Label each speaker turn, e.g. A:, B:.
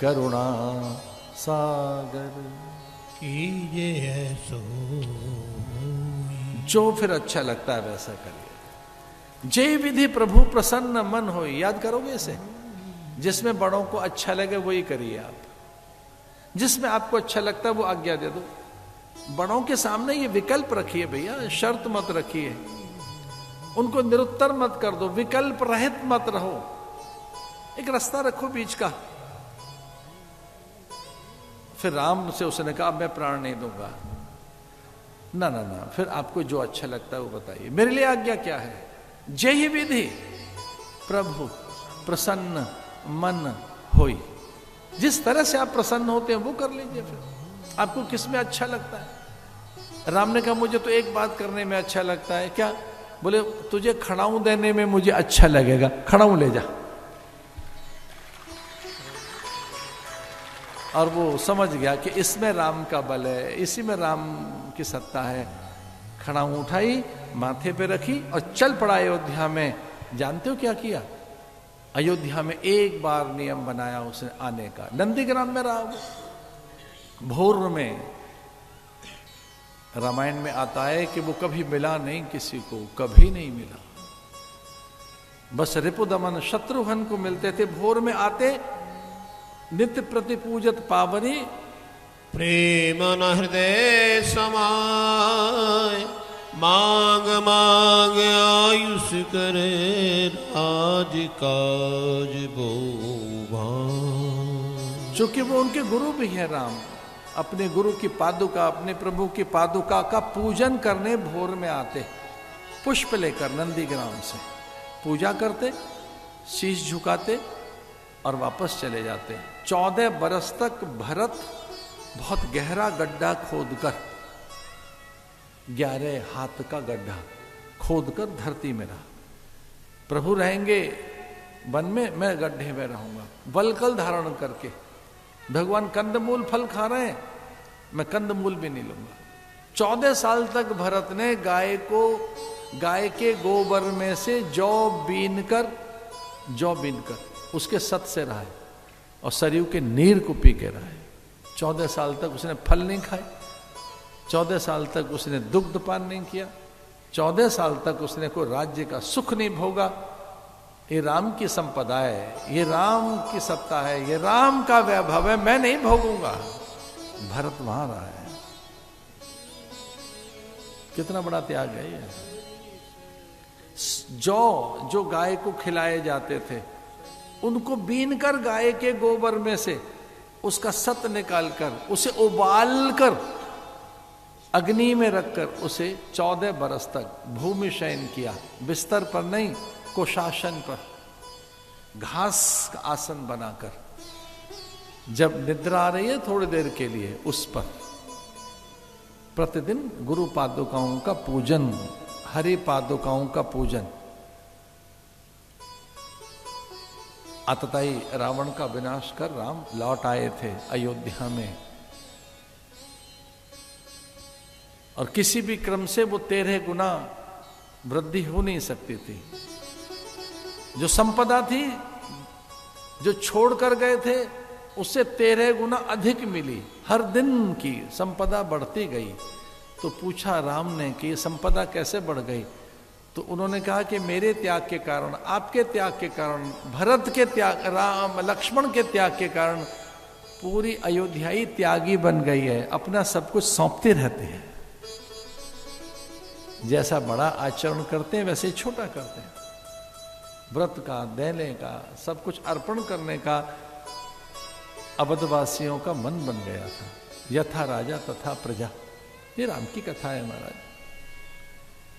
A: करुणा सागर।
B: कीजे ऐसो
A: जो फिर अच्छा लगता है वैसा करिए। जय विधि प्रभु प्रसन्न मन हो, याद करोगे इसे? जिसमें बड़ों को अच्छा लगे वही करिए आप, जिसमें आपको अच्छा लगता है वो आज्ञा दे दो। बड़ों के सामने ये विकल्प रखिए भैया, शर्त मत रखिए, उनको निरुत्तर मत कर दो, विकल्प रहित मत रहो, एक रास्ता रखो बीच का। फिर राम से उसने कहा मैं प्राण नहीं दूंगा। ना ना ना, फिर आपको जो अच्छा लगता है वो बताइए, मेरे लिए आज्ञा क्या है? जय विधि प्रभु प्रसन्न मन होई। जिस तरह से आप प्रसन्न होते हैं वो कर लीजिए। फिर आपको किस में अच्छा लगता है? राम ने कहा मुझे तो एक बात करने में अच्छा लगता है। क्या? बोले तुझे खड़ाऊं देने में मुझे अच्छा लगेगा, खड़ाऊं ले जा। और वो समझ गया कि इसमें राम का बल है, इसी में राम की सत्ता है। खड़ाऊं उठाई, माथे पे रखी और चल पड़ा अयोध्या में। जानते हो क्या किया? अयोध्या में एक बार नियम बनाया उसने आने का। नंदीग्राम में रहा वो। भोर में रामायण में आता है कि वो कभी मिला नहीं किसी को, कभी नहीं मिला। बस रिपुदमन शत्रुघ्न को मिलते थे। भोर में आते, नित्य प्रति पूजत पावनी,
B: प्रेम न हृदय समाय, मांग मांग आयुष करे, राज काज बोभान।
A: चूंकि वो उनके गुरु भी है राम, अपने गुरु की पादुका, अपने प्रभु की पादुका का पूजन करने भोर में आते, पुष्प लेकर नंदीग्राम से पूजा करते, शीश झुकाते और वापस चले जाते। 14 बरस तक भरत बहुत गहरा गड्ढा खोदकर, 11 हाथ का गड्ढा खोदकर धरती में रहा। प्रभु रहेंगे वन में, मैं गड्ढे में रहूंगा, वलकल धारण करके। भगवान कंदमूल फल खा रहे हैं, मैं कंदमूल भी नहीं लूंगा। 14 साल तक भरत ने गाय के गोबर में से जौ बीनकर उसके सत से रहा है और सरयू के नीर को पी के रहा है। 14 साल तक उसने फल नहीं खाए, 14 साल तक उसने दुग्ध पान नहीं किया, 14 साल तक उसने कोई राज्य का सुख नहीं भोगा। ये राम की संपदा है, ये राम की सत्ता है, ये राम का वैभव है, मैं नहीं भोगूंगा। भरत वहां रहा है। कितना बड़ा त्याग है ये। जो गाय को खिलाए जाते थे उनको बीनकर गाय के गोबर में से उसका सत निकालकर उसे उबाल कर अग्नि में रखकर उसे 14 बरस तक भूमि शयन किया। बिस्तर पर नहीं, कुशासन पर, घास का आसन बनाकर। जब निद्रा आ रही है थोड़ी देर के लिए, उस पर प्रतिदिन गुरु पादुकाओं का पूजन, हरि पादुकाओं का पूजन। आतताई रावण का विनाश कर राम लौट आए थे अयोध्या में, और किसी भी क्रम से वो 13 गुना वृद्धि हो नहीं सकती थी। जो संपदा थी, जो छोड़ कर गए थे, उससे 13 गुना अधिक मिली। हर दिन की संपदा बढ़ती गई। तो पूछा राम ने कि ये संपदा कैसे बढ़ गई? तो उन्होंने कहा कि मेरे त्याग के कारण, आपके त्याग के कारण, भरत के त्याग, राम लक्ष्मण के त्याग के कारण पूरी अयोध्या ही त्यागी बन गई है, अपना सब कुछ सौंपते रहते हैं। जैसा बड़ा आचरण करते हैं वैसे छोटा करते हैं। व्रत का, देने का, सब कुछ अर्पण करने का अवधवासियों का मन बन गया था। यथा राजा तथा प्रजा, ये राम की कथा है महाराज।